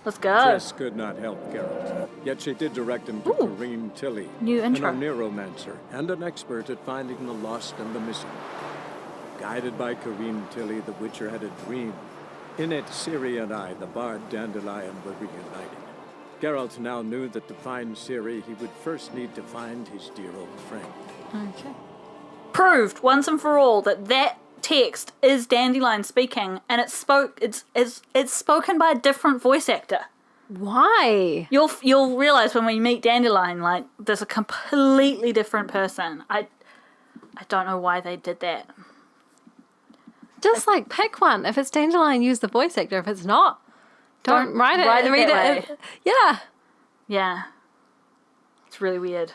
Let's go. Triss could not help Geralt, yet she did direct him to Kareem Tilly, New intro. an neuromancer and an expert at finding the lost and the missing. Guided by Kareem Tilly, the Witcher had a dream. In it, Ciri and I, the bard Dandelion, were reunited. Geralt now knew that to find Ciri, he would first need to find his dear old friend. Okay. Proved once and for all that text is Dandelion speaking, and it's spoken by a different voice actor. Why? You'll realize when we meet Dandelion, like, there's a completely different person. I don't know why they did that. Just like pick one. If it's Dandelion, use the voice actor. If it's not, don't write it. Read it. Yeah. Yeah. It's really weird.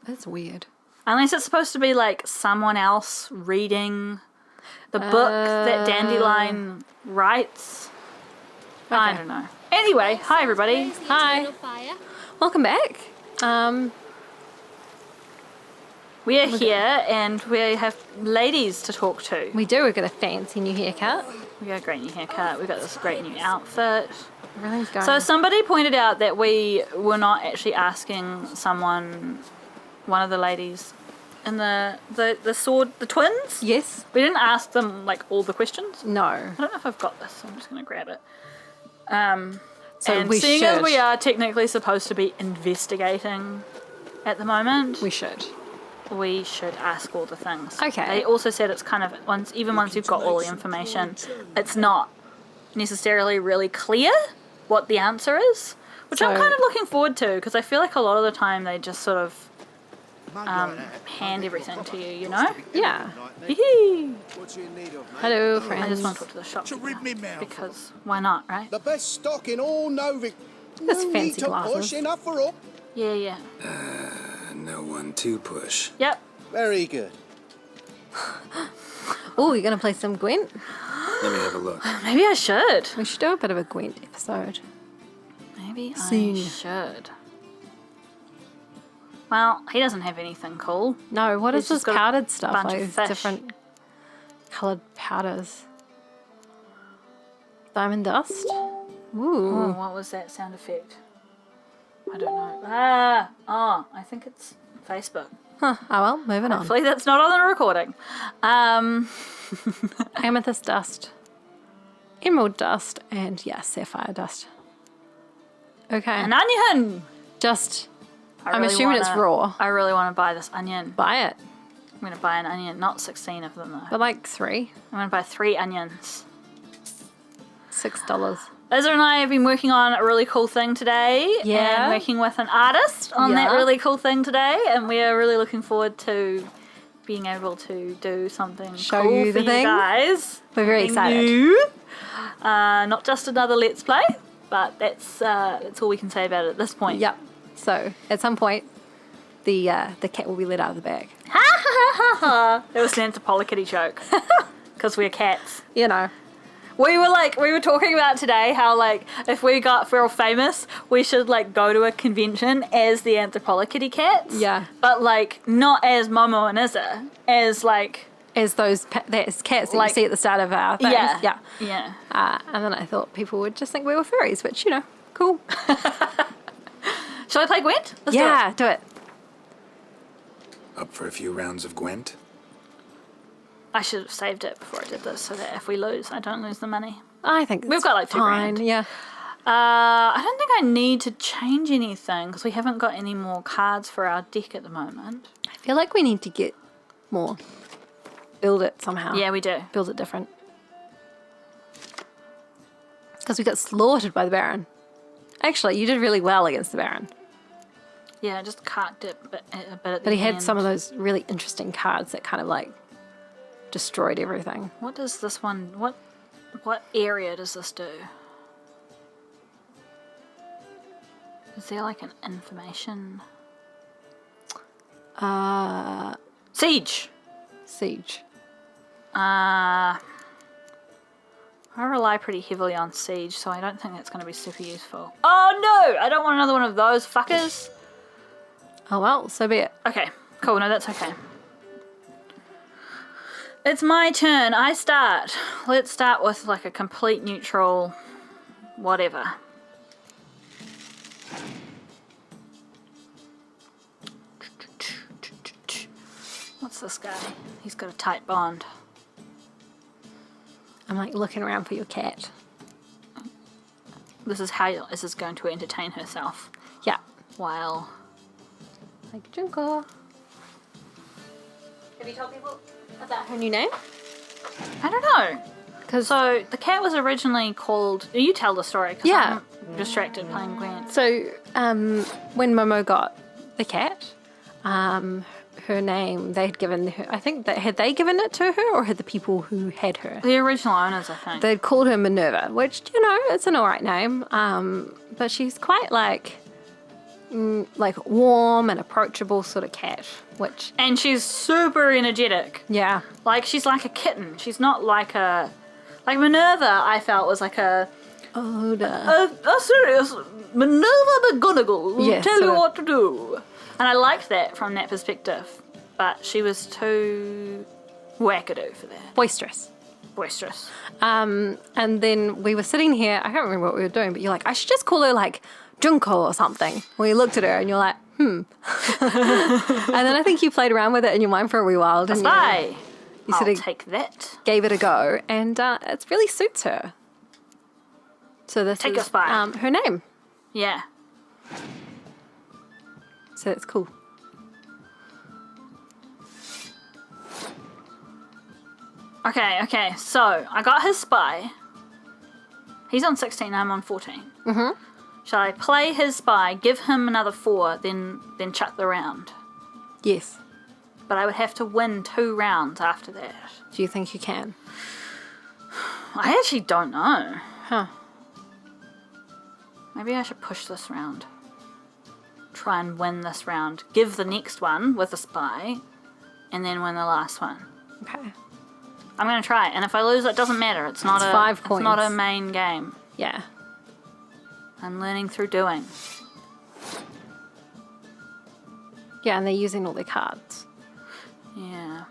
That's weird. Unless it's supposed to be like someone else reading the book that Dandelion writes. Okay. I don't know. Anyway, hi everybody. Hi. Welcome back. We are here and we have ladies to talk to. We do. We've got a fancy new haircut. We got a great new haircut. We've got this great new outfit. Everything's going. So somebody pointed out that we were not actually asking one of the ladies in the twins. Yes. We didn't ask them like all the questions. No. I don't know if I've got this, so I'm just going to grab it. So and we seeing should. as we are technically supposed to be investigating at the moment, We should. we should ask all the things. Okay. They also said it's kind of once you've got all the information, it's not necessarily really clear what the answer is, which I'm kind of looking forward to because I feel like a lot of the time they just sort of hand everything to you, you know? Yeah. Hee-hee. Hello, I friends. just want to talk to the shop because why not, right? The best stock in all Novic. That's No fancy need to glasses. push enough for up. Yeah. No one to push. Yep. Very good. Oh, you're gonna play some Gwent? Let me have a look. Maybe I should. We should do a bit of a Gwent episode. Maybe Soon. I should. Well, he doesn't have anything cool. No, what He's is this just got a powdered stuff? bunch Like of fish. different coloured powders. Diamond dust. Oh, Ooh. what was that sound effect? I don't know. I think it's Facebook. Huh. Oh well, moving on. Hopefully that's not on the recording. Amethyst dust. Emerald dust. And sapphire dust. Okay. An onion! Just I I'm really assuming it's raw. I really want to buy this onion. buy it. I'm going to buy an onion, not 16 of them though. But like 3. I'm going to buy 3 onions. $6. Ezra and I have been working on a really cool thing today. Yeah. And working with an artist on that Yeah. really cool thing today. And we are really looking forward to being able to do something Show cool you for the you thing. guys. We're very Something excited. new. Not just another Let's Play, but that's all we can say about it at this point. Yep. So at some point the cat will be let out of the bag. It was an Anthropology joke. Because we're cats. You know. We were talking about today how like if we're all famous, we should like go to a convention as the Anthropology cats. Yeah. But like not as Momo and Izza, as like As those cats that Like- you see at the start of our things. yeah. And then I thought people would just think we were furries, which, you know, cool. Shall I play Gwent? Let's Yeah, do it. Up for a few rounds of Gwent? I should have saved it before I did this so that if we lose, I don't lose the money. I think We've got like 2 fine. grand. Yeah. I don't think I need to change anything because we haven't got any more cards for our deck at the moment. I feel like we need to get more. Build it somehow. Yeah, we do. Build it different. Because we got slaughtered by the Baron. Actually, you did really well against the Baron. Yeah, I just carked it a bit at the But he had end. some of those really interesting cards that kind of like destroyed everything. What does this one... What area does this do? Is there like an information... Siege! Siege. I rely pretty heavily on siege, so I don't think that's going to be super useful. Oh no! I don't want another one of those fuckers! Oh well, so be it. Okay, cool. No, that's okay. It's my turn. I start. Let's start with like a complete neutral whatever. It's this guy. He's got a tight bond. I'm like looking around for your cat. This is how this is going to entertain herself Yeah. while... Like Junko. Have you told people about her new name? I don't know. Because So, the cat was originally called... You tell the story, because Yeah. I'm distracted playing Gwen. So, when Momo got the cat, her name, they had given her, I think that had they given it to her or had the people who had her? The original owners, I think. They'd called her Minerva, which, you know, it's an alright name. But she's quite like warm and approachable sort of cat, which, And she's super energetic. yeah. Like, she's like a kitten. She's not like a... Like, Minerva, I felt, was like a serious Minerva McGonagall will Yes, tell you sort of. what to do. And I liked that from that perspective. But she was too wackadoo for that. Boisterous. Boisterous. And then we were sitting here, I can't remember what we were doing, but you're like, I should just call her like Junko or something. We looked at her and you're like, And then I think you played around with it in your mind for a wee while, didn't you? Spy! You I'll sort of take that. gave it a go, and it really suits her. So this Take a is spy. her name. Yeah. So it's cool. Okay, so I got his spy. He's on 16, I'm on 14. Mm-hmm. Shall I play his spy, give him another 4, then chuck the round? Yes. But I would have to win 2 rounds after that. Do you think you can? I actually don't know. Huh. Maybe I should push this round. Try and win this round. Give the next one with a spy, and then win the last one. Okay. I'm going to try it, and if I lose, it doesn't matter. It's not It's a 5 It's not a points. main game. Yeah. I'm learning through doing. Yeah, and they're using all their cards. Yeah.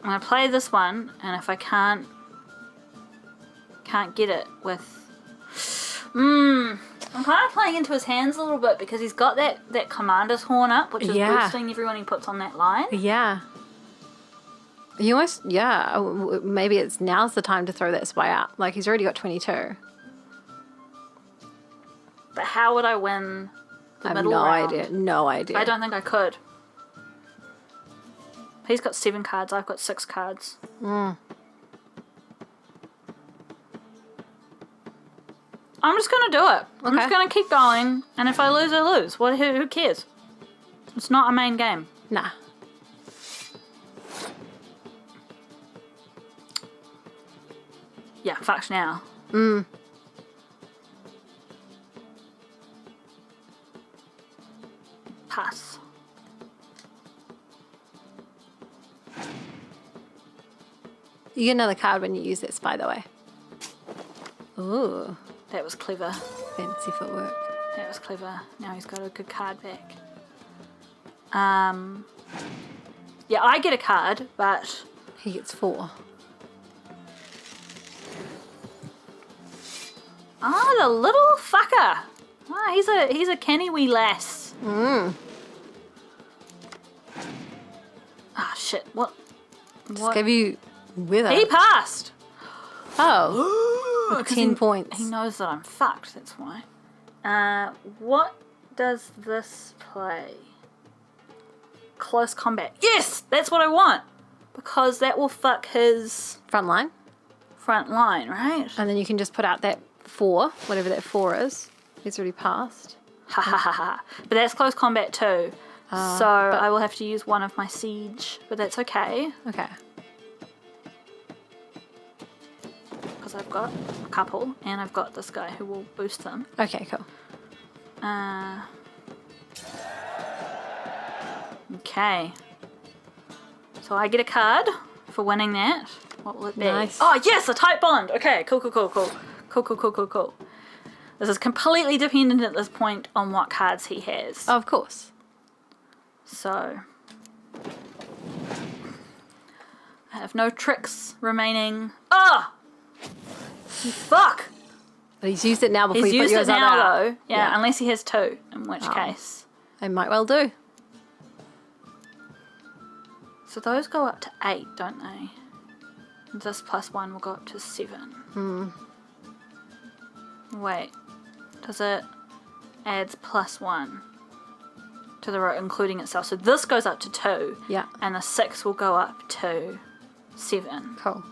I'm going to play this one, and if I can't get it with... I'm kind of playing into his hands a little bit because he's got that commander's horn up, which is Yeah. boosting everyone he puts on that line. Yeah. You almost, yeah, maybe it's now's the time to throw that spy out. Like, he's already got 22. But how would I win the I have middle no round? idea. No idea. I don't think I could. He's got 7 cards, I've got 6 cards. I'm just going to do it. I'm just Okay. going to keep going, and if I lose, I lose. Who cares? It's not a main game. Nah. Yeah, fuck now. Pass. You get another card when you use this, by the way. Ooh, That was clever. fancy footwork. That was clever. Now he's got a good card back. Yeah, I get a card, but He gets 4. the little fucker. He's a canny wee lass. Ah, shit. What? Just give you wither. He passed. Oh, with 'Cause 10 points. He knows that I'm fucked. That's why. What does this play? Close combat. Yes, that's what I want. Because that will fuck his Front line. front line, right? And then you can just put out that 4, whatever that 4 is. It's already passed. Ha ha ha ha. But that's close combat too. So I will have to use one of my siege, but that's okay. Okay. Because I've got a couple, and I've got this guy who will boost them. Okay, cool. Okay. So I get a card for winning that. What will it be? Nice. Oh, yes, a tight bond. Okay, cool. Cool. This is completely dependent at this point on what cards he has. Of course. So I have no tricks remaining. Ah! Fuck! But he's used it now before He's you put used yours it now, out. though. Yeah, unless he has 2, in which Oh. case. It might well do. So those go up to 8, don't they? And this +1 will go up to 7. Wait, does it adds +1 to the row, including itself? So this goes up to 2. Yeah. And the 6 will go up to 7. Cool.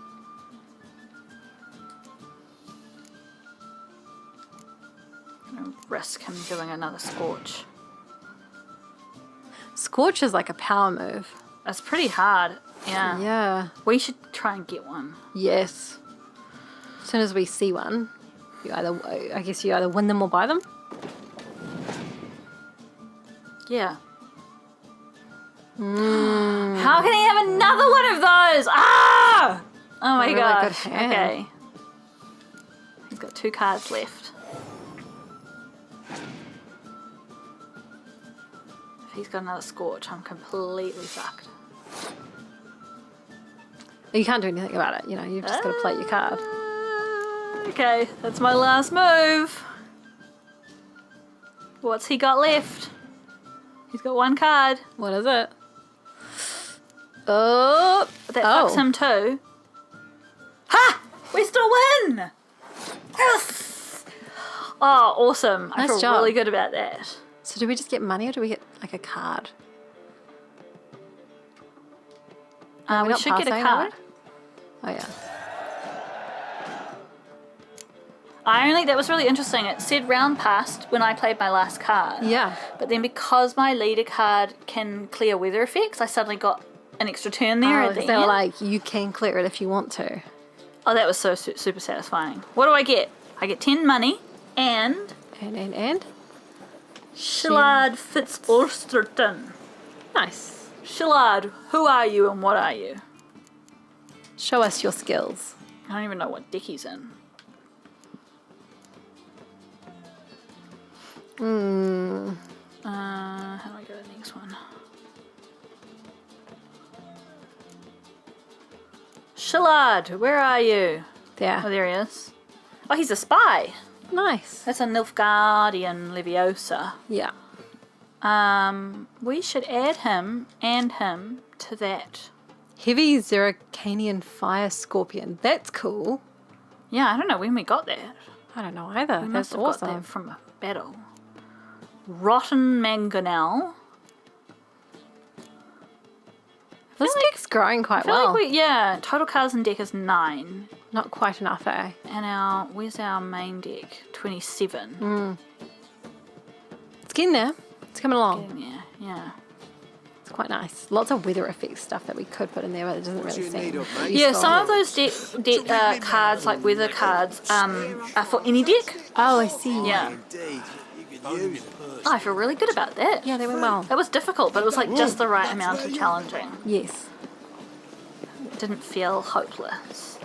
I'm gonna risk him doing another Scorch. Scorch is like a power move. It's pretty hard. Yeah. Yeah. We should try and get one. Yes. As soon as we see one, you either win them or buy them. Yeah. How can he have another one of those? Ah! Oh my Really good gosh. hand. Okay. He's got 2 cards left. If he's got another Scorch, I'm completely fucked. You can't do anything about it. You know, you've just got to play your card. Okay, that's my last move. What's he got left? He's got 1 card. What is it? Oh, That fucks him too. Ha! We still win! Yes! Oh, awesome. I Nice feel job. really good about that. So do we just get money or do we get like a card? We're We not should get a passing, are we? card. Oh yeah. That was really interesting. It said round passed when I played my last card. Yeah. But then because my leader card can clear weather effects, I suddenly got an extra turn there at the they were end. like, you can clear it if you want to. Oh, that was so super satisfying. What do I get? I get 10 money and And? Shillard Fitzulsterton. Nice. Shillard, who are you and what are you? Show us your skills. I don't even know what deck he's in. How do I go to the next one? Shillard, where are you? There. Oh, there he is. Oh, he's a spy. Nice. That's a Nilfgaardian Leviosa. Yeah. We should add him and him to that. Heavy Zeracanian Fire Scorpion. That's cool. Yeah, I don't know when we got that. I don't know either. We That's must have got awesome. that from a battle. Rotten Mangonel. This deck's growing quite I feel well. like total cards in deck is 9. Not quite enough, eh? And where's our main deck? 27. It's getting there. It's coming along. Getting there, yeah. It's quite nice. Lots of weather effects stuff that we could put in there, but it doesn't really seem. Yeah, some of those deck cards, like weather cards, are for any deck. Oh, I see. Yeah. Oh, I feel really good about that. Yeah, they went well. That was difficult, but it was like just the right amount of challenging. Yes. It didn't feel hopeless.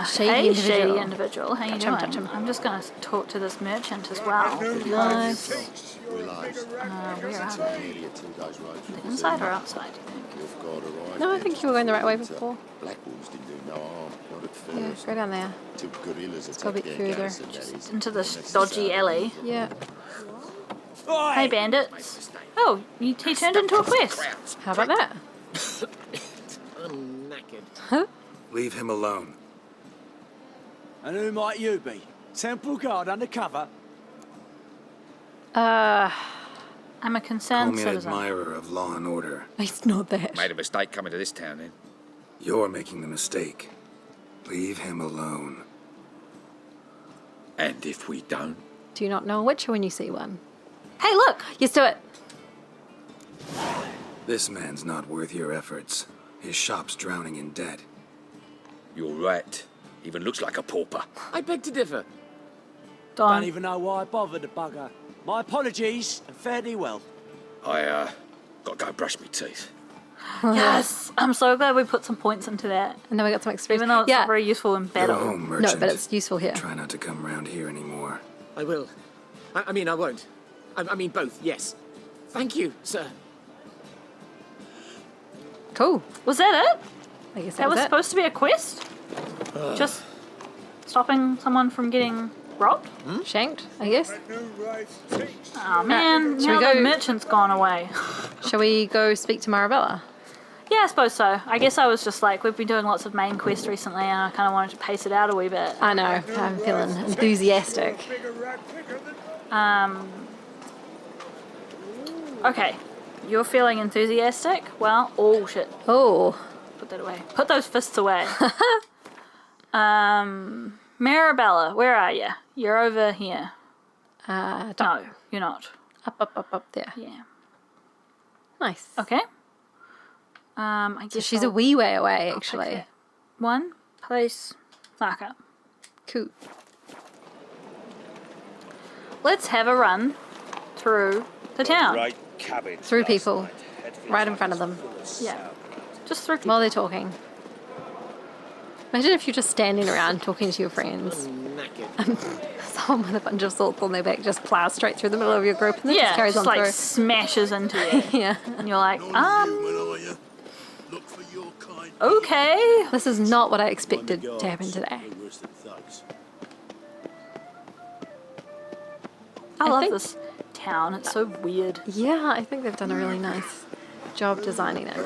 Shady Hey, individual. shady individual. How you Touch him, doing? touch him. I'm just going to talk to this merchant as well. Nice. Where are they? The inside or outside, do you think? No, I think you were going the right way before. Black wolves didn't do no harm, not at Yeah, first. go down there. Till gorillas go a bit attacked their further. garrison, that is. Into this dodgy alley. Yeah. Hey, bandits. Oh, he turned into a quest. How about that? I'm knackered. Leave him alone. And who might you be? Temple guard undercover? I'm a Call concerned me an citizen. admirer of law and order. It's not that. Made a mistake coming to this town, then. You're making the mistake. Leave him alone. And if we don't? Do you not know a witcher when you see one? Hey, look! Yes, do it. This man's not worth your efforts. His shop's drowning in debt. You're right. Even looks like a pauper. I beg to differ. Don. Don't even know why I bothered the bugger. My apologies, and fare thee well. I, gotta go brush my teeth. Yes! I'm so glad we put some points into that. And then we got some experience. Even though it's yeah. not very useful in Go battle. home, merchant. No, but it's useful here. Try not to come round here anymore. I will. I mean, I won't. I mean, both, yes. Thank you, sir. Cool. Was that it? I guess That was it. supposed to be a quest? Just stopping someone from getting robbed? Shanked, I guess. Oh man, should now we go- the merchant's gone away. Shall we go speak to Marabella? I suppose so. I guess I was just like, we've been doing lots of main quests recently, and I kind of wanted to pace it out a wee bit. I know. I'm feeling enthusiastic. Okay, you're feeling enthusiastic? Well, oh shit. Oh. Put that away. Put those fists away. Marabella, where are you? You're over here. No, you're not. Up there. Yeah. Nice. Okay. I So guess she's a I'll wee way away, pick actually. that. One, place, marker. Cool. Let's have a run through the town. Great cabin. Through people. Right in front of them. Yeah. Just through people. While they're talking. Imagine if you're just standing around talking to your friends. Someone with a bunch of swords on their back just plows straight through the middle of your group and then just Yeah, carries just on like through. smashes into you. Yeah. And you're like, Look for your kind. okay. This is not what I expected to happen today. Worse than thugs. I love think- this town. It's so weird. Yeah, I think they've done a really nice job designing it.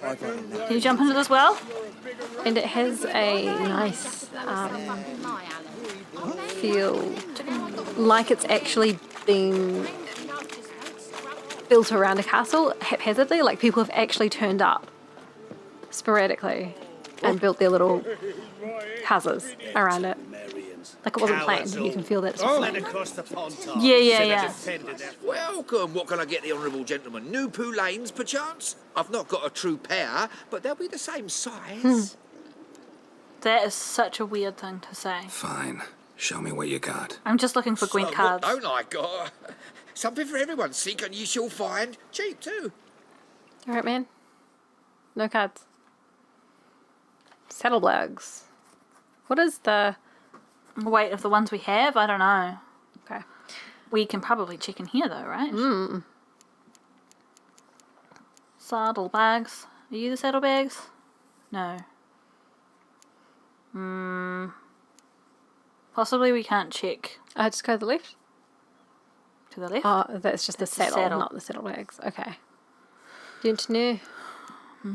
Can you jump into this well? And it has a nice feel, like it's actually been built around a castle haphazardly, like people have actually turned up sporadically and built their little houses around it. Like it wasn't planned, you can feel that it's not planned. Yeah. Welcome. What can I get the honourable gentleman? New Poo Lanes, perchance? I've not got a true pair, but they'll be the same size. That is such a weird thing to say. Fine. Show me what you got. I'm just looking for Gwent So cards. What don't I got? Something for everyone. Seek and ye shall find. Cheap too. Alright, man. No cards. Saddlebags. What is the... Wait, of the ones we have, I don't know. Okay. We can probably check in here though, right? Saddlebags. Are you the saddlebags? No. Possibly we can't check Just go to the left? to the left. Oh, that's just the the saddle, saddle. not the saddlebags. Okay. Don't know. Don't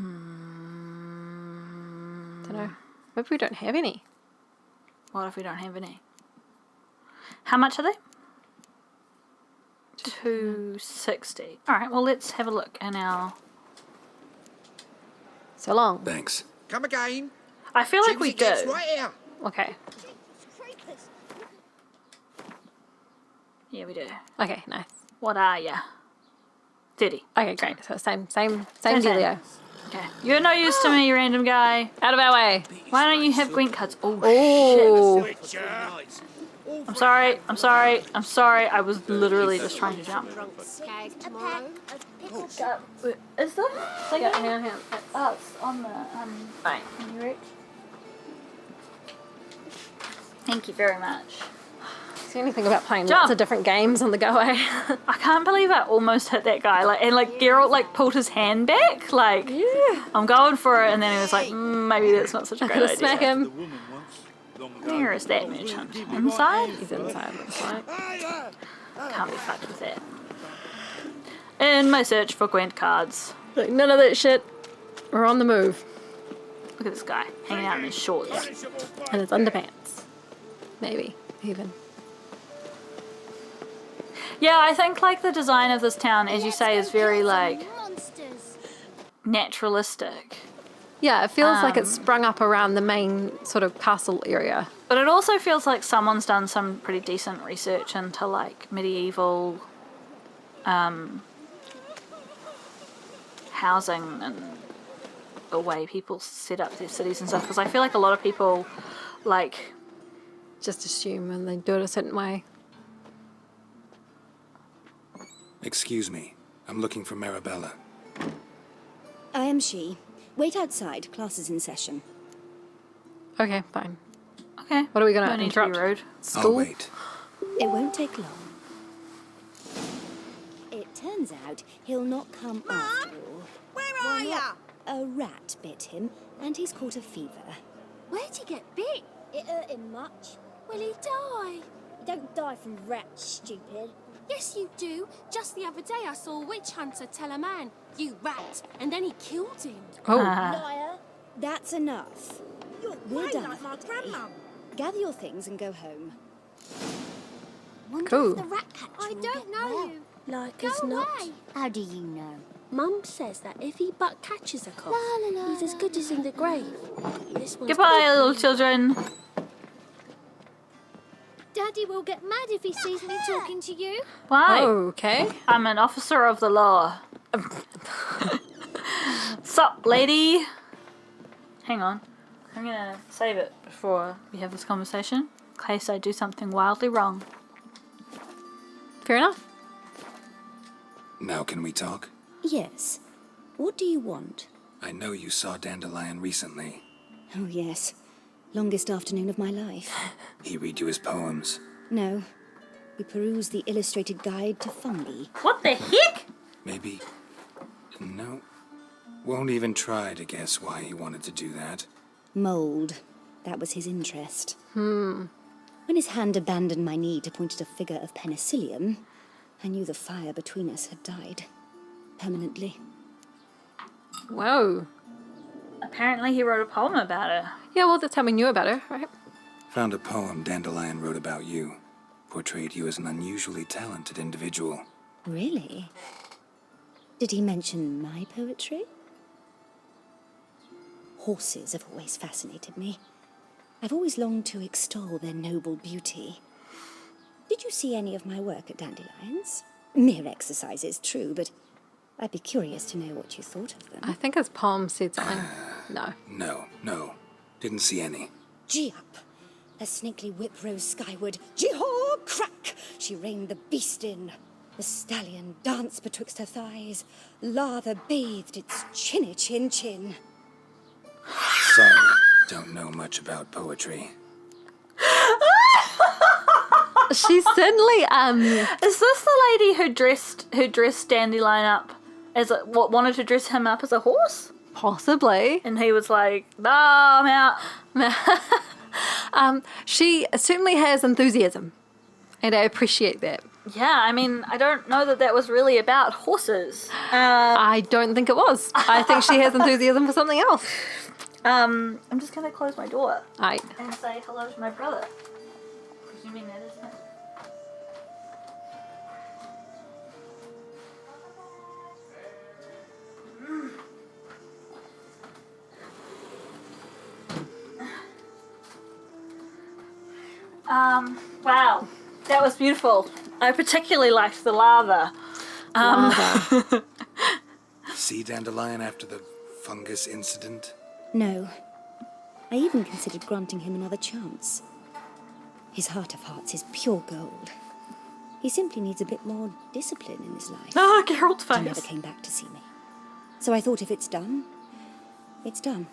know. Maybe we don't have any. What if we don't have any? How much are they? 260. Alright, well let's have a look in our... So long. Thanks. Come again. I feel like Cheap we as it gets do. right here. Okay. Yeah, we do. Okay, nice. What are ya? 30. Okay, great. So same Same. dealio. Okay. You're no use to me, you random guy. Out of our way. Why don't you have Gwent cards? Oh, Oh. shit. I'm sorry. I was literally just trying to jump. Is there? Yeah, hang on. Oh, it's on the Fine. Can you reach? Thank you very much. It's the only thing about playing Jump. lots of different games on the go away. I can't believe I almost hit that guy. Geralt pulled his hand back. Yeah. I'm going for it, and then he was like, maybe that's not such a great Gonna idea. smack him. Where is that merchant? Inside? He's inside, looks like. Can't be fucked with that. In my search for Gwent cards. Like, none of that shit. We're on the move. Look at this guy hanging out in his shorts. And it's underpants. Maybe, even. Yeah, I think the design of this town, as you say, is very naturalistic. Yeah, it feels like it's sprung up around the main sort of castle area. But it also feels like someone's done some pretty decent research into medieval housing and the way people set up their cities and stuff. Because I feel like a lot of people Just assume and they do it a certain way. Excuse me. I'm looking for Marabella. I am she. Wait outside. Class is in session. Okay, fine. okay. What are we gonna Don't need to be interrupt? rude. I'll School? wait. It won't take long. It turns out he'll not come after all. Where are ya? A rat bit him, and he's caught a fever. Where'd he get bit? It hurt him much. Will he die? You don't die from rats, stupid. Yes, you do. Just the other day I saw a witch hunter tell a man, You rat. And then he killed him. Oh, Liar. That's enough. You're We're way done like for my today. grandmum. Gather your things and go home. Wonder Cool. if the rat catcher I will don't get know well. you. Like Go as not. away. How do you know? Mum says that if he but catches a cough, La, la, la, he's as good as in the grave. This one's Goodbye, little children. Daddy will get mad if he sees me talking to you. Why? okay. I'm an officer of the law. Sup, lady? Hang on. I'm gonna save it before we have this conversation, in case I do something wildly wrong. Fair enough. Now can we talk? Yes. What do you want? I know you saw Dandelion recently. Oh, yes. Longest afternoon of my life. He read you his poems. No. We perused the illustrated guide to fungi. What the heck? Maybe... No. Won't even try to guess why he wanted to do that. Mold. That was his interest. When his hand abandoned my knee to point at a figure of penicillium, I knew the fire between us had died. Permanently. Whoa. Apparently he wrote a poem about it. Yeah, well, that's how we knew about her, right? Found a poem Dandelion wrote about you. Portrayed you as an unusually talented individual. Really? Did he mention my poetry? Horses have always fascinated me. I've always longed to extol their noble beauty. Did you see any of my work at Dandelions? Mere exercises, true, but I'd be curious to know what you thought of them. I think his poem said something. No. No. Didn't see any. Gee up! A snakely whip rose skyward. Gee-haw! Crack! She reined the beast in. The stallion danced betwixt her thighs. Lather bathed its chinny chin. Sorry, don't know much about poetry. She's certainly, Is this the lady who dressed Dandelion up as wanted to dress him up as a horse? possibly. And he was like, "No, I'm out." She certainly has enthusiasm, and I appreciate that. Yeah, I mean, I don't know that was really about horses. I don't think it was. I think she has enthusiasm for something else. I'm just gonna close my door I and say hello to my brother. Presuming that is him. Wow, that was beautiful. I particularly liked the lava. See Dandelion after the fungus incident? No. I even considered granting him another chance. His heart of hearts is pure gold. He simply needs a bit more discipline in his life. Ah, Geralt's He never face. came back to see me. So I thought if it's done, it's done.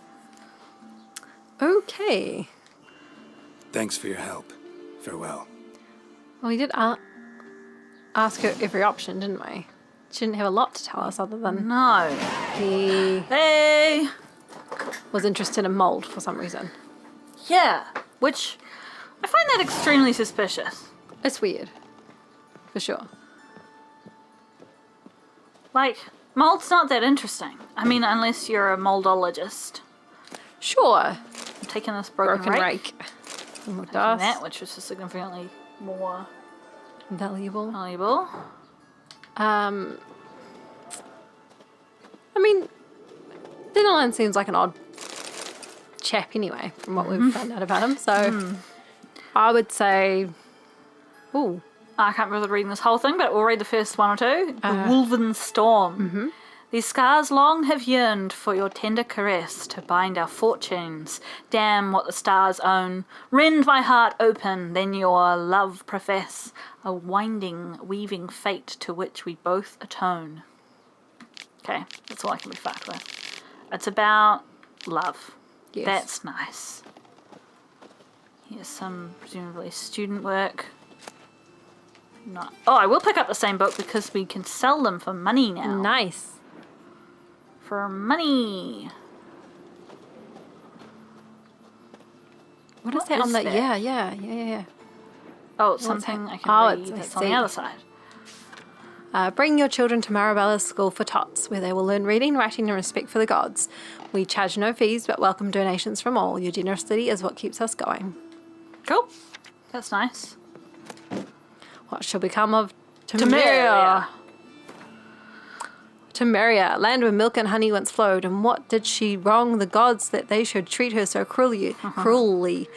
okay. Thanks for your help. Farewell. Well, we did ask her every option, didn't we? She didn't have a lot to tell us other than No. he Hey. was interested in mold for some reason. Yeah, which I find that extremely suspicious. It's weird, for sure. Like, mold's not that interesting. I mean, unless you're a moldologist. Sure. I'm taking this broken rake. And Taking dust. that, which was significantly more Valuable. valuable. I mean, Dandelion seems like an odd chap anyway, from what we've found out about him. So I would say, ooh, I can't bother reading this whole thing, but we'll read the first one or two. The Wolven Storm. These scars long have yearned for your tender caress to bind our fortunes. Damn what the stars own. Rend my heart open, then your love profess. A winding, weaving fate to which we both atone. Okay, that's all I can be fucked with. It's about love. Yes. That's nice. Here's some presumably student work. Not. Oh, I will pick up the same book because we can sell them for money now. nice. For money. What is What that on is that? that? Yeah. Oh, it's something I can Oh, read it's- that's I on the see. other side. Bring your children to Marabella's School for Tots, where they will learn reading, writing, and respect for the gods. We charge no fees, but welcome donations from all. Your generosity is what keeps us going. Cool. That's nice. What shall become of Temeria? Temeria, land where milk and honey once flowed, and what did she wrong the gods that they should treat her so cruelly?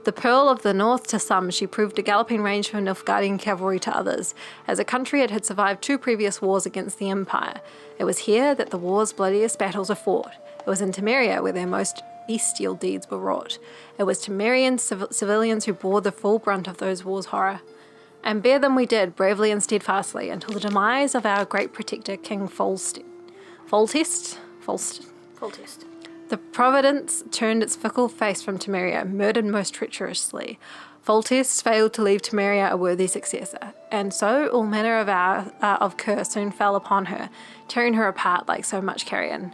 The pearl of the north to some, she proved a galloping range for Nilfgaardian cavalry to others. As a country, it had survived 2 previous wars against the Empire. It was here that the war's bloodiest battles were fought. It was in Temeria where their most bestial deeds were wrought. It was Temerian civilians who bore the full brunt of those wars' horror. And bear them we did, bravely and steadfastly, until the demise of our great protector, King Foltest. The Providence turned its fickle face from Temeria, murdered most treacherously. Foltest failed to leave Temeria a worthy successor, and so all manner of curse soon fell upon her, tearing her apart like so much carrion.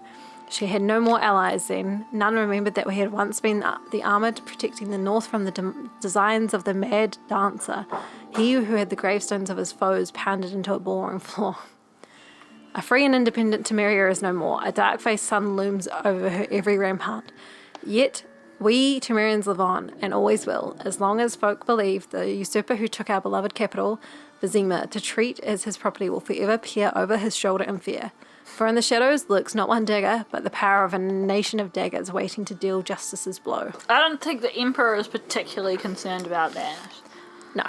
She had no more allies then. None remembered that we had once been the armour protecting the north from the designs of the mad dancer, he who had the gravestones of his foes pounded into a ballroom floor. A free and independent Temeria is no more. A dark-faced sun looms over her every rampart. Yet we Temerians live on, and always will, as long as folk believe the usurper who took our beloved capital, Vizima, to treat as his property will forever peer over his shoulder in fear. For in the shadows lurks not one dagger, but the power of a nation of daggers waiting to deal justice's blow. I don't think the Emperor is particularly concerned about that. No.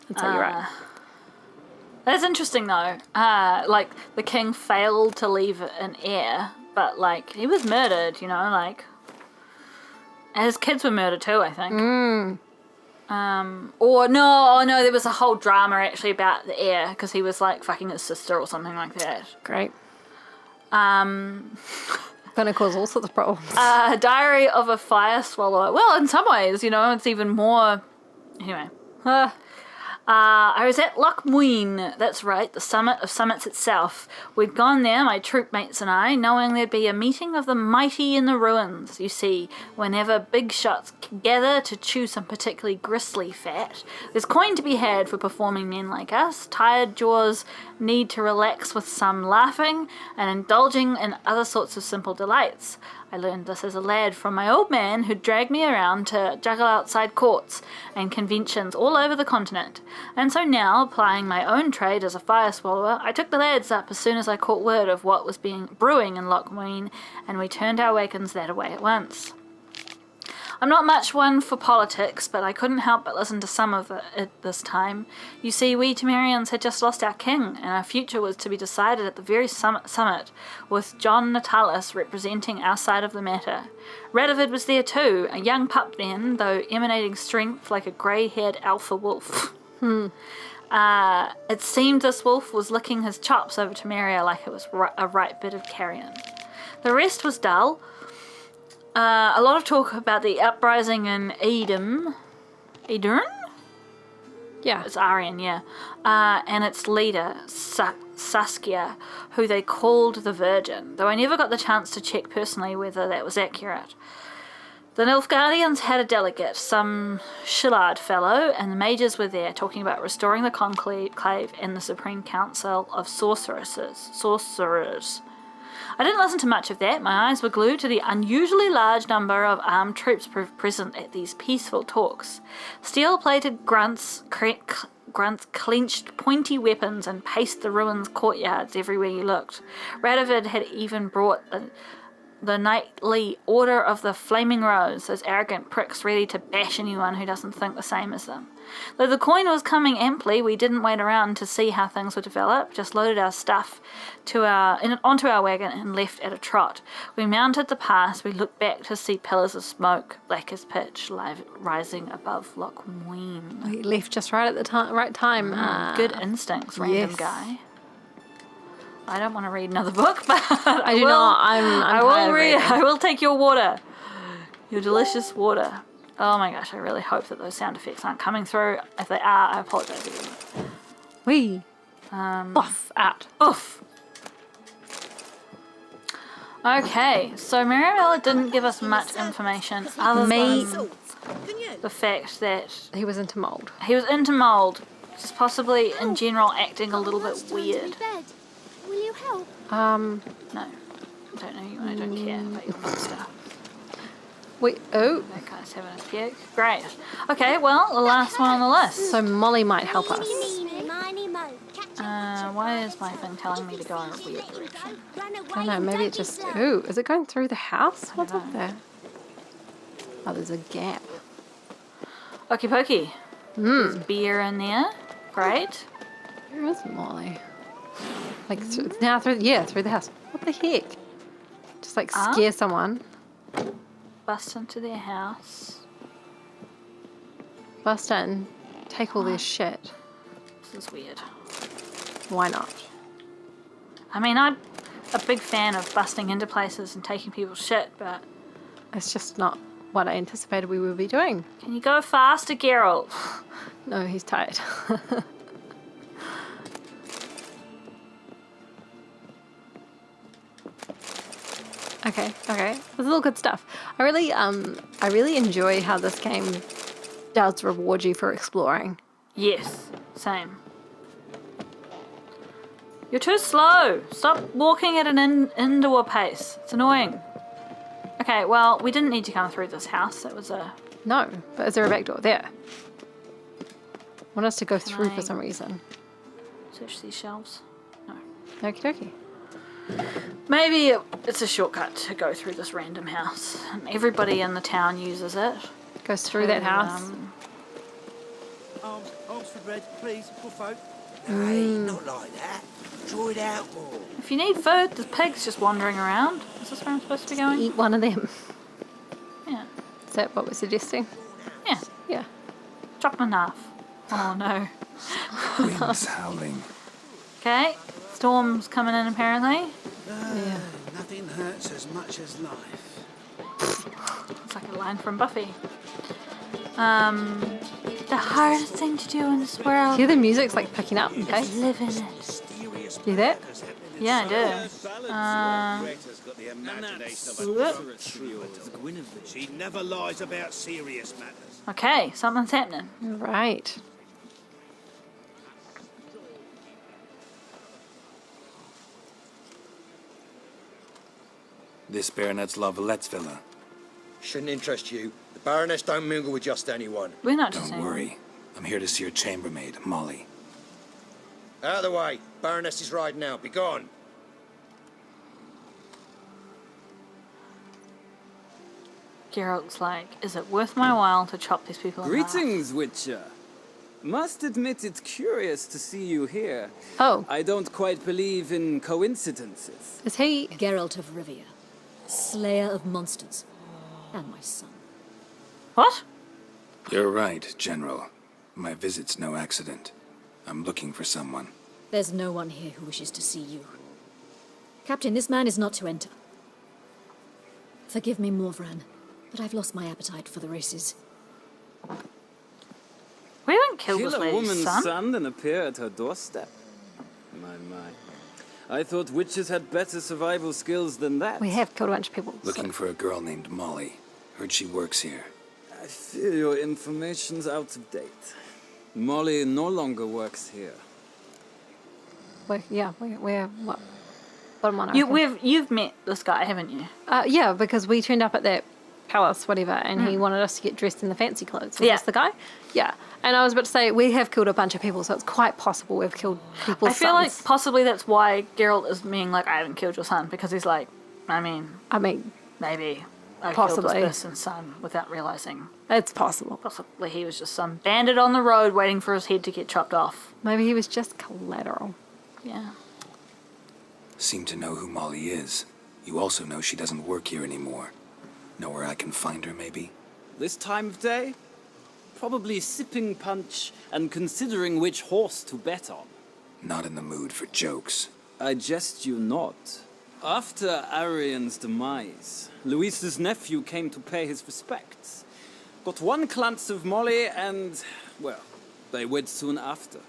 I'd say you're right. That's interesting though. Like, the king failed to leave an heir, but like, he was murdered, you know, like... And his kids were murdered too, I think. No, there was a whole drama actually about the heir, because he was like fucking his sister or something like that. Great. Gonna cause all sorts of problems. Diary of a Fire Swallower. Well, in some ways, you know, it's even more... Anyway. I was at Loch Muin, that's right, the summit of summits itself. We'd gone there, my troop mates and I, knowing there'd be a meeting of the mighty in the ruins. You see, whenever big shots gather to chew some particularly gristly fat, there's coin to be had for performing men like us. Tired jaws need to relax with some laughing and indulging in other sorts of simple delights. I learned this as a lad from my old man who'd dragged me around to juggle outside courts and conventions all over the continent. And so now, plying my own trade as a fire swallower, I took the lads up as soon as I caught word of what was brewing in Loch Muin, and we turned our wagons that away at once. I'm not much one for politics, but I couldn't help but listen to some of it this time. You see, we Temerians had just lost our king, and our future was to be decided at the very summit, with John Natalis representing our side of the matter. Radovid was there too, a young pup then, though emanating strength like a grey-haired alpha wolf. It seemed this wolf was licking his chops over Temeria like it was a right bit of carrion. The rest was dull. A lot of talk about the uprising in Edern? Yeah. It's Aryan, yeah. And its leader, Saskia, who they called the Virgin, though I never got the chance to check personally whether that was accurate. The Nilfgaardians had a delegate, some Shillard fellow, and the mages were there talking about restoring the conclave and the Supreme Council of Sorcerers. I didn't listen to much of that. My eyes were glued to the unusually large number of armed troops present at these peaceful talks. Steel-plated grunts clenched pointy weapons and paced the ruins' courtyards everywhere you looked. Radovid had even brought the knightly Order of the Flaming Rose, those arrogant pricks ready to bash anyone who doesn't think the same as them. Though the coin was coming amply, we didn't wait around to see how things would develop, just loaded our stuff onto our wagon and left at a trot. We mounted the pass, we looked back to see pillars of smoke, black as pitch, rising above Loch Muin. We left just right at the right time. Good instincts, random guy. I don't want to read another book, but I do not. I will read. I will take your water, your delicious water. Oh my gosh! I really hope that those sound effects aren't coming through. If they are, I apologize again. Buff out. Buff. Okay, so Marabella didn't give us much information other than the fact that he was into mold. He was into mold, Just possibly, in general, acting a little bit It's time to be weird. bed. Will you help? No. I don't know you. I don't care about your monster. Wait, oh. That guy's having a puke. Great. Okay, well, the last one on the list. So Molly might help us. Eeny, miny, mo. Why is my thing telling me to go in a weird direction? I don't know, maybe it just... Ooh, is it going through the house? What's up there? Oh, there's a gap. Okie pokey. There's beer in there. Great. Where is Molly? Like, through the house. What the heck? Just like scare someone. Bust into their house. Bust in. Take all their shit. This is weird. Why not? I mean, I'm a big fan of busting into places and taking people's shit, but... It's just not what I anticipated we would be doing. Can you go faster, Geralt? No, he's tired. Okay. There's all good stuff. I really enjoy how this game does reward you for exploring. Yes, same. You're too slow. Stop walking at an indoor pace. It's annoying. Okay, well, we didn't need to come through this house. It was a... No, but is there a back door? There. I want us to go through for some reason. Search these shelves. No. Okie dokie. Maybe it's a shortcut to go through this random house. And everybody in the town uses it. Goes through that house. Arms for bread, please, poor folk. Hey, not like that. Draw it out more. If you need food, there's pigs just wandering around. Is this where I'm supposed to be going? Eat one of them. Yeah. Is that what we're suggesting? Yeah. Yeah. Chop them in half. Oh no. Winds howling. Okay. Storm's coming in apparently. Yeah. Nothing hurts as much as life. It's like a line from Buffy. The hardest thing to do in this world Hear the music's like picking up, okay? is live in it. Do that? Yeah, I do. She never lies about serious matters. Okay, something's happening. Right. This Baronet's La Vallette's villa. Shouldn't interest you. The Baroness don't mingle with just anyone. We're not just Don't worry. I'm here to see your chambermaid, Molly. Out of the way. Baroness is riding out. Be gone. Geralt's like, is it worth my while to chop these people in half? Greetings, Witcher. Must admit it's curious to see you here. Oh. I don't quite believe in coincidences. Is he... Geralt of Rivia, slayer of monsters, and my son. What? You're right, General. My visit's no accident. I'm looking for someone. There's no one here who wishes to see you. Captain, this man is not to enter. Forgive me, Morvran, but I've lost my appetite for the races. We haven't killed Kill this a lady's woman's son. son and appear at her doorstep. My. I thought witches had better survival skills than that. We have killed a bunch of people. Looking for a girl named Molly. Heard she works here. I fear your information's out of date. Molly no longer works here. We're what? Bottom one. I reckon. You've met this guy, haven't you? Yeah, because we turned up at that palace, whatever, and he wanted us to get dressed in the fancy clothes. Was Yeah. this the guy? Yeah. And I was about to say, we have killed a bunch of people, so it's quite possible we've killed people's I feel like sons. possibly that's why Geralt is being like, I haven't killed your son, because he's like, I mean, maybe I possibly. killed this person's son without realizing. It's possible. Possibly he was just some bandit on the road waiting for his head to get chopped off. Maybe he was just collateral. Yeah. Seem to know who Molly is. You also know she doesn't work here anymore. Know where I can find her, maybe? This time of day? Probably sipping punch and considering which horse to bet on. Not in the mood for jokes. I jest you not. After Arian's demise, Luis's nephew came to pay his respects. Got one glance of Molly and, well, they wed soon after.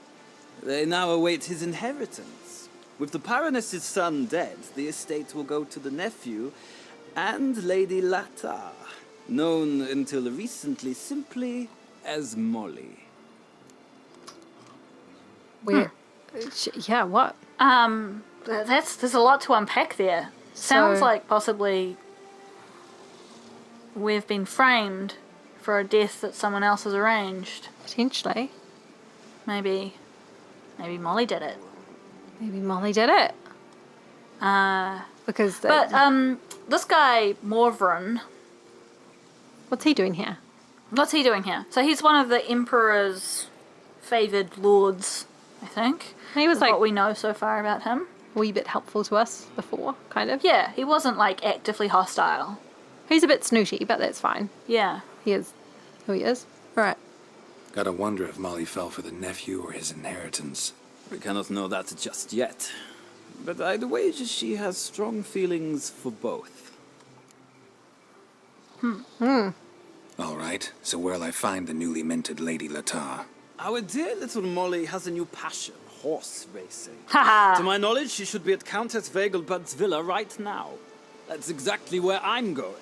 They now await his inheritance. With the Baroness's son dead, the estate will go to the nephew and Lady Lata, known until recently simply as Molly. Yeah, what? There's a lot to unpack there. Sounds like possibly we've been framed for a death that someone else has arranged. Potentially. Maybe Molly did it. Maybe Molly did it. Because... this guy, Morvran... What's he doing here? What's he doing here? So he's one of the Emperor's favoured lords, I think. He was like... what we know so far about him. A wee bit helpful to us before, kind of. Yeah, he wasn't, like, actively hostile. He's a bit snooty, but that's fine. Yeah. He is who he is. Right. Gotta wonder if Molly fell for the nephew or his inheritance. We cannot know that just yet. But I'd wager she has strong feelings for both. All right, so where'll I find the newly minted Lady Latar? Our dear little Molly has a new passion, horse racing. Haha. To my knowledge, she should be at Countess Vegelbud's villa right now. That's exactly where I'm going.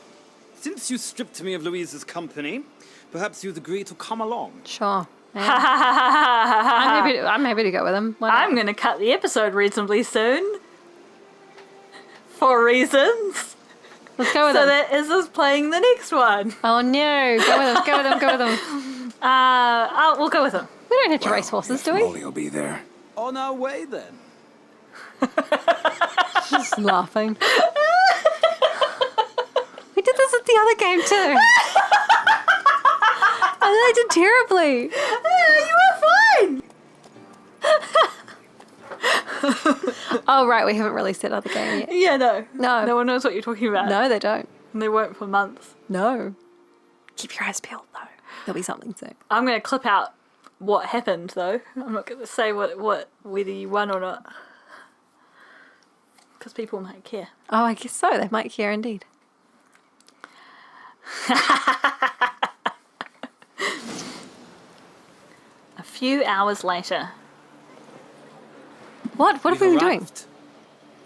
Since you stripped me of Louise's company, perhaps you'd agree to come along. Sure. Yeah. I'm happy to go with him. I'm going to cut the episode reasonably soon. For reasons. Let's go with him. So that Izza's playing the next one. Oh no, go with him, go with him, go with him. We'll go with him. We don't have to race horses, do we? Molly will be there. On our way, then. Just laughing. We did this at the other game too. And I did terribly. You were fine. Oh right, we haven't released that other game yet. Yeah, no. No. No one knows what you're talking about. No, they don't. And they won't for months. No. Keep your eyes peeled though. There'll be something soon. I'm going to clip out what happened though. I'm not going to say whether you won or not. Because people might care. Oh, I guess so. They might care indeed. A few hours later. What have we been doing?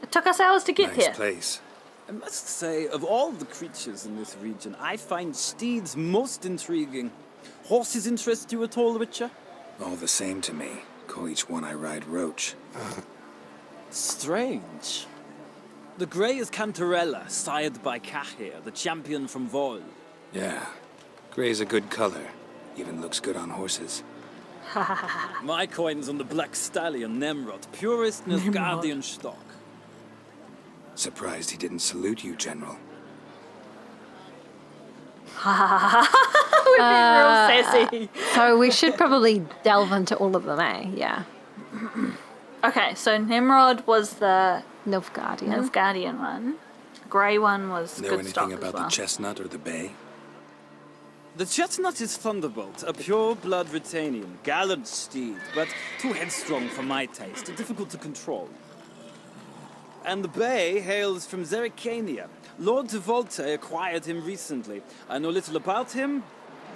It took us hours to get Nice here. place. I must say, of all the creatures in this region, I find steeds most intriguing. Horses interest you at all, Witcher? All the same to me. Call each one I ride Roach. Strange. The grey is Cantarella, sired by Cahir, the champion from Vol. Yeah. Gray's a good color. Even looks good on horses. My coin's on the black stallion, Nemrod, purest Nilfgaardian stock. Surprised he didn't salute you, General. We've been real sassy. So we should probably delve into all of them, eh? Yeah. Okay, so Nimrod was the Nilfgaardian one. The grey one was Know good stock anything as about well. the chestnut or the bay? The chestnut is Thunderbolt, a pure-blood Britannian, gallant steed, but too headstrong for my taste, difficult to control. And the bay hails from Zericania. Lord de Volte acquired him recently. I know little about him,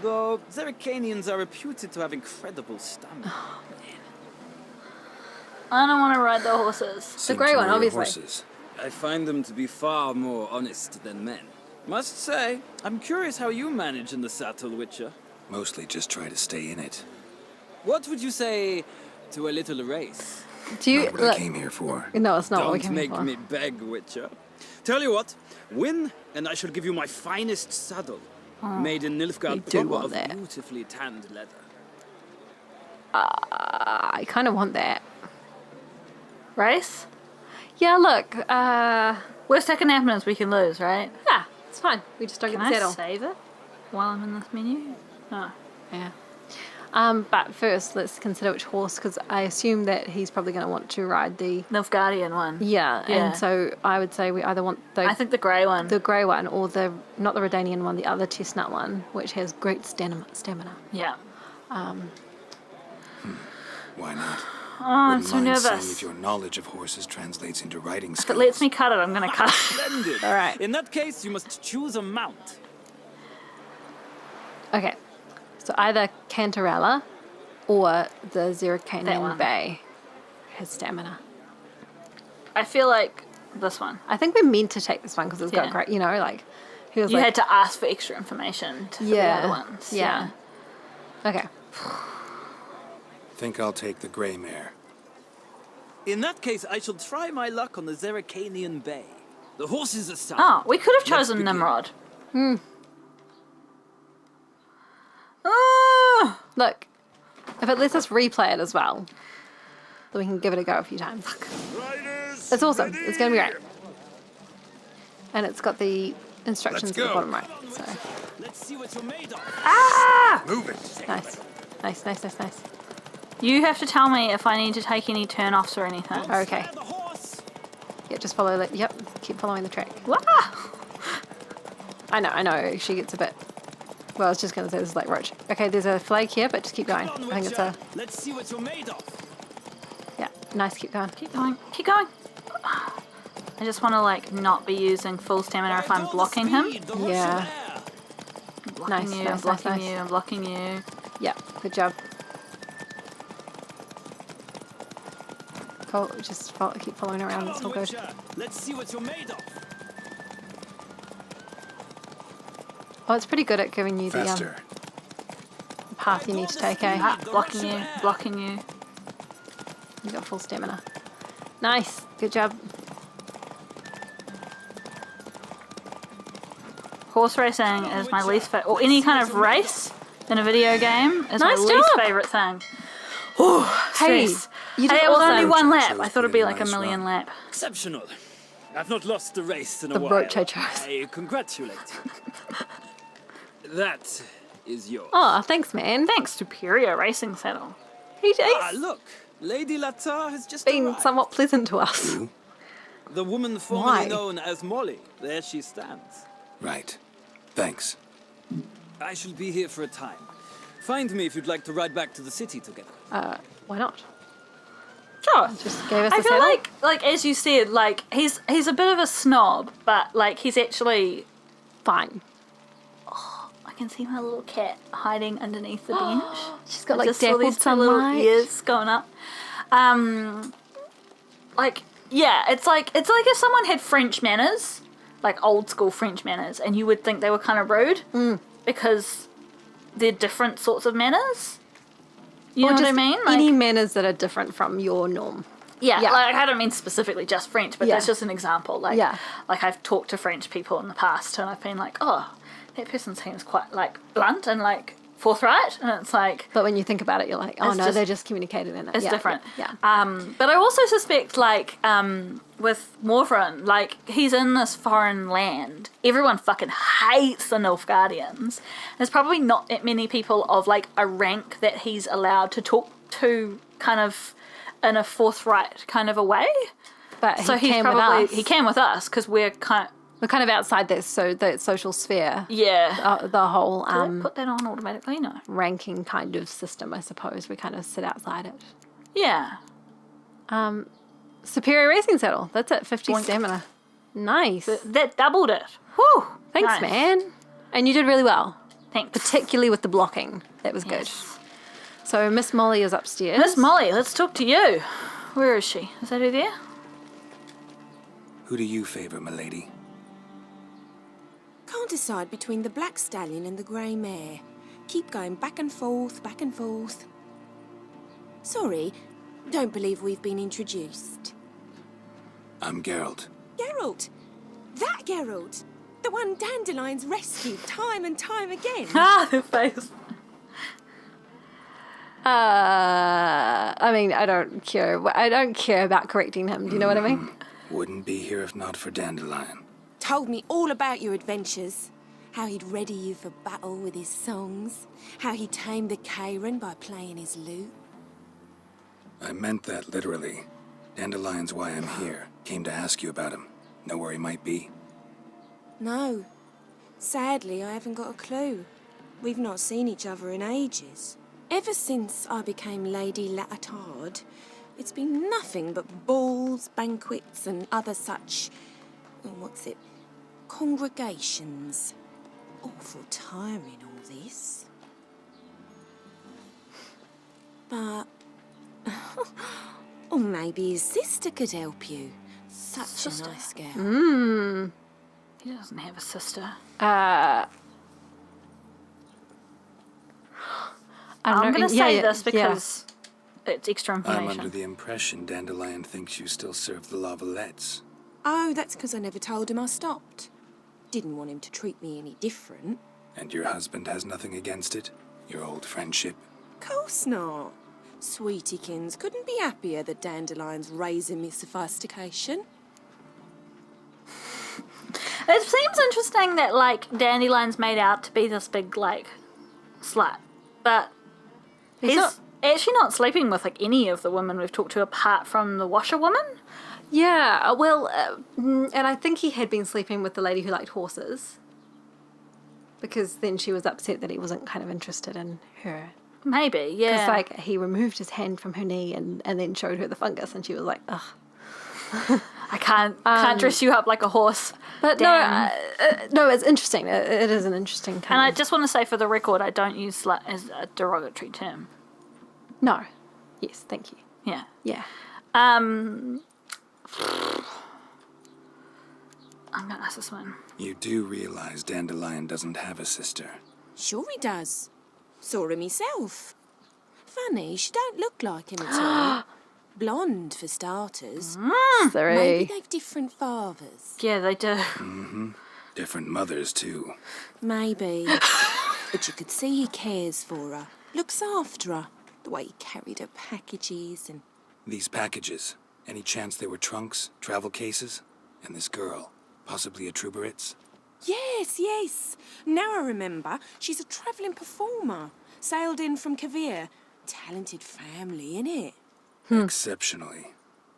though Zericanians are reputed to have incredible stamina. I don't want to ride the horses. Seem grey to one, know your obviously. horses. I find them to be far more honest than men. Must say, I'm curious how you manage in the saddle, Witcher. Mostly just try to stay in it. What would you say to a little race? Do you Not what I came here for. No, it's not what we Don't came make for. me beg, Witcher. Tell you what, win, and I shall give you my finest saddle. Made in Nilfgaard you do proper want of that. beautifully tanned leather. I kind of want that. Race? Yeah, look. Worst that can happen is we can lose, right? Yeah, it's fine. We just don't Can get the I saddle. save it while I'm in this menu? No. Yeah. But first, let's consider which horse, because I assume that he's probably going to want to ride the... Nilfgaardian one. Yeah, Yeah. and so I would say we either want I think the grey one. the grey one, or not the Redanian one, the other chestnut one, which has great stamina. Yeah. Why not? Oh, I'm Wouldn't so mind seeing nervous. if your knowledge of horses translates into riding If skills. it lets me cut it, I'm going to cut it. Splendid. All right. In that case, you must choose a mount. Okay, so either Cantarella or the That Zericanian one. Bay has stamina. I feel like this one. I think we're meant to take this one because it's got Yeah. great, he was You like, had to ask for extra information for the other ones. Yeah. Okay. Think I'll take the gray mare. In that case, I shall try my luck on the Zeracanian Bay. The horses are starting. Oh, we could have Let's chosen begin. Nimrod. Look, if it lets us replay it as well, then we can give it a go a few times. It's awesome. It's going to be great. And it's got the instructions at the bottom right. So. Let's see what you're made of. Ah! Move it. Nice. You have to tell me if I need to take any turn-offs or anything. Okay. Yeah, just follow it. Yep, keep following the track. Wah! I know. She gets a bit... Well, I was just going to say this is like Roach. Okay, there's a flag here, but just keep going. I think it's a... Let's see what you're made of. Yeah, nice, keep going. Keep going. I just want to, like, not be using full stamina if I'm blocking him. Yeah. I'm blocking you. Yeah, good job. Cool, just keep following around, it's all good. Let's see what you're made of. Oh, it's pretty good at giving you the Faster. path you need to take, eh? Ah, blocking you. You got full stamina. Nice, good job. Horse racing is my least favorite, or any kind of race in a video game is Nice my least job. favorite thing. Oh, Hey, stress. you did Hey, it was only awesome. one lap. I thought it'd be Really like a nice million run. lap. Exceptional. I've not lost a race in a The while. roach I chose. I congratulate you. That is yours. Oh, thanks, man. Thanks, superior racing saddle. Ah, look. Lady Latar has just Been arrived. somewhat pleasant to us. The woman formerly Why? known as Molly. There she stands. Right. Thanks. I shall be here for a time. Find me if you'd like to ride back to the city together. Why not? Sure. Just gave us I a feel saddle. like as you said, like he's a bit of a snob, but like he's actually fine. Oh, I can see my little cat hiding underneath the bench. She's got I like just saw these dappled two little sunlight. ears going up. Like yeah, it's like if someone had French manners, like old school French manners, and you would think they were kind of rude because they're different sorts of manners. You know what I mean? Like, Any manners that are different from your norm. yeah, like I don't mean specifically just French, but Yeah. that's just an example. Like, Yeah. like I've talked to French people in the past, and I've been like, oh, that person seems quite like blunt and like forthright, and it's like, But when you think about it, you're like, oh It's no, just- they're just communicating in it. it's Yeah, different. Yeah. But I also suspect, like, with Morvran, like, he's in this foreign land. Everyone fucking hates the Nilfgaardians. There's probably not that many people of, like, a rank that he's allowed to talk to kind of in a forthright kind of a way. But So he he's came probably, with us. he came with us, because we're kind of, We're kind of outside this, so the social sphere. yeah. The whole Did I put that on automatically? No. ranking kind of system, I suppose. We kind of sit outside it. Yeah. Superior racing saddle. That's it. 50 Boink. stamina. Nice. That doubled it. Whew. Thanks, Nice. man. And you did really well, Thanks. particularly with the blocking. That was good. Yes. So Miss Molly is upstairs. Miss Molly, let's talk to you. Where is she? Is that her there? Who do you favor, milady? Can't decide between the black stallion and the grey mare. Keep going back and forth, back and forth. Sorry, don't believe we've been introduced. I'm Geralt. Geralt! That Geralt! The one Dandelion's rescued time and time again. Ah, her face. I mean, I don't care. I don't care about correcting him. Do you know what I mean? Wouldn't be here if not for Dandelion. Told me all about your adventures. How he'd ready you for battle with his songs. How he tamed the Kairan by playing his lute. I meant that literally. Dandelion's why I'm here. Came to ask you about him. Know where he might be? No. Sadly, I haven't got a clue. We've not seen each other in ages. Ever since I became Lady Latard, it's been nothing but balls, banquets, and other such... congregations. Awful tiring, all this. But... or maybe his sister could help you. Such a nice girl. He doesn't have a sister. I don't I'm know. going to Yeah, say yeah, this because it's extra I'm information. under the impression Dandelion thinks you still serve the Lavalettes. Oh, that's because I never told him I stopped. Didn't want him to treat me any different. And your husband has nothing against it? Your old friendship? Course not. Sweetiekins couldn't be happier that Dandelion's raising me sophistication. It seems interesting that, like, Dandelion's made out to be this big, like, slut. But he's actually not sleeping with, like, any of the women we've talked to apart from the washerwoman. Yeah, well, and I think he had been sleeping with the lady who liked horses. Because then she was upset that he wasn't kind of interested in her. Maybe, yeah. Because, like, he removed his hand from her knee and then showed her the fungus, and she was like, ugh. I can't dress you up like a horse. But no, it's interesting. It is an interesting kind And I just want to say for the record, I don't use slut as a derogatory term. No. Yes, thank you. Yeah. Yeah. I'm going to ask this one. You do realize Dandelion doesn't have a sister? Sure he does. Saw her myself. Funny, she don't look like him at all. Blonde, for starters. Sorry. Maybe they've different fathers. Yeah, they do. Mm-hmm. Different mothers, too. Maybe. But you could see he cares for her. Looks after her. The way he carried her packages and... These packages, any chance they were trunks, travel cases? And this girl, possibly a Truberitz? Yes. Now I remember. She's a travelling performer. Sailed in from Kavir. Talented family, innit? Exceptionally.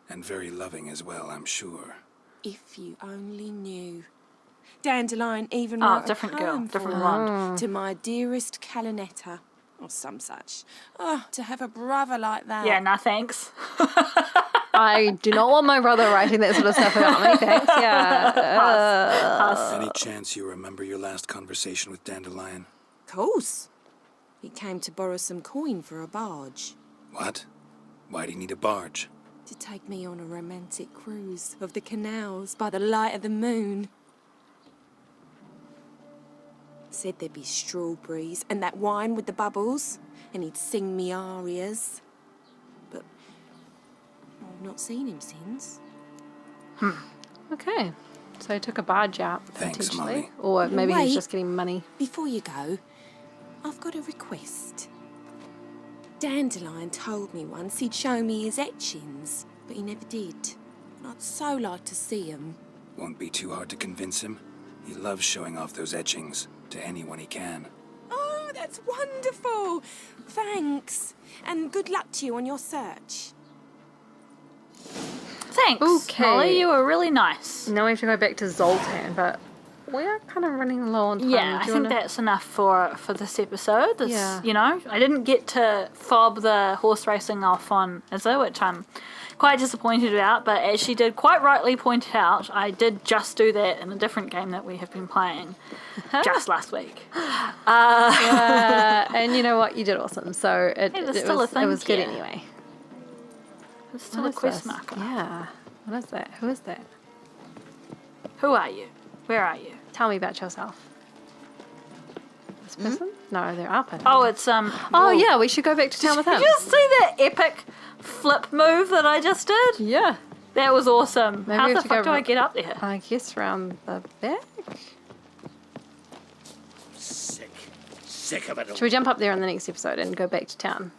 And very loving as well, I'm sure. If you only knew. Dandelion even Oh, wrote different a girl, poem different for one. her, to my dearest Calinetta, or some such. Oh, to have a brother like that. Yeah, no thanks. I do not want my brother writing that sort of stuff about me, thanks. Yeah. Pass. Any chance you remember your last conversation with Dandelion? Course. He came to borrow some coin for a barge. What? Why do you need a barge? To take me on a romantic cruise of the canals by the light of the moon. Said there'd be strawberries and that wine with the bubbles, and he'd sing me arias. But I've not seen him since. Okay. So he took a barge out, Thanks, potentially. Molly. Or maybe Wait. he's just getting money. Before you go, I've got a request. Dandelion told me once he'd show me his etchings, but he never did. And I'd so like to see 'em. Won't be too hard to convince him. He loves showing off those etchings to anyone he can. Oh, that's wonderful! Thanks. And good luck to you on your search. Thanks, Okay. Molly. You were really nice. Now we have to go back to Zoltan, but we are kind of running low on time. Yeah, I Do you think wanna- that's enough for this episode. This, Yeah. You know, I didn't get to fob the horse racing off on Izzo, which I'm quite disappointed about, but as she did quite rightly point out, I did just do that in a different game that we have been playing just last week. and you know what? You did awesome. So Hey, there's still was, a thing it was good here. anyway. There's still What a is quest this? marker. Yeah. What is that? Who is that? Who are you? Where are you? Tell me about yourself. This person? No, they're up. Oh, it's Oh whoa. yeah, we should go back to town with him. Did you see that epic flip move that I just did? Yeah. That was awesome. Maybe How we the have to go fuck do I get up there? I guess round the back. Sick of it all. Should we jump up there in the next episode and go back to town?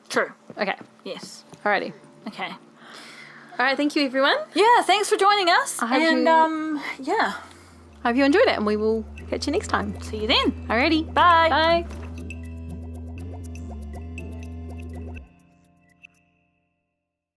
True. Okay. Yes. Alrighty. Okay. All right. Thank you, everyone. Yeah, thanks for joining us. I hope And yeah. Hope you enjoyed it, and we will catch you next time. See you then. Alrighty. Bye. Bye.